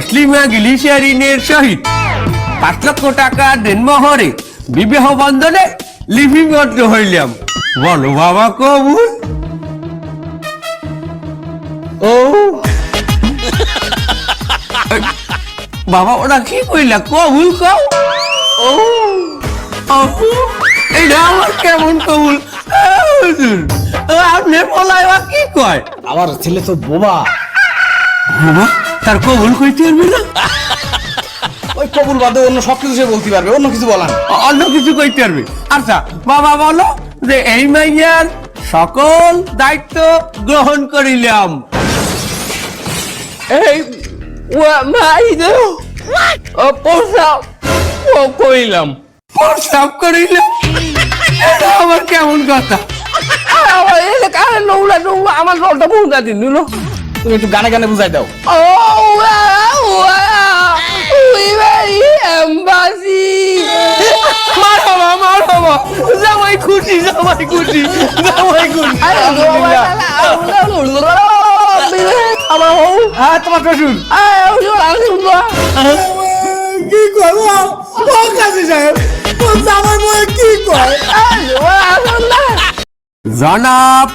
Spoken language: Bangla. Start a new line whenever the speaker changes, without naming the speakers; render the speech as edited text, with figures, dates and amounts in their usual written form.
তসলিমা গ্লিসারিনের সহিত 5 লক্ষ টাকা দেনমোহরে বিবাহ বন্ধনে লিপিবদ্ধ হইলাম। বলো বাবা কবুল? ও বাবা ওরা কি কইলা কবুল কও? ও এইটা আমার কেমন কবুল? আপনি বলাই কি কয়?
আমার ছেলে তো বোবা।
বাবা তার কবুল কইতে পারবে না?
ওই কবুল বাদে অন্য সবকিছু সে বলতে পারবে, অন্য কিছু বলান।
অন্য কিছু কইতে পারবে? আচ্ছা বাবা বলো যে এই মাইয়ার সকল দায়িত্ব গ্রহণ করিলাম। এই মাইদো প্রস্তাব করিলাম। প্রস্তাব করিলাম? এটা আমার কেমন কথা? আমার রলটা বুঝা দিন।
তুমি একটু গানে গানে বুঝাই দাও।
জামাই খুশি, জামাই খুশি, জামাই খুশি। আমার
হ্যাঁ তোমার শ্বশুর
কি করবো কাজী সাহেব, আমার বয়ে কি কয়?
জনাব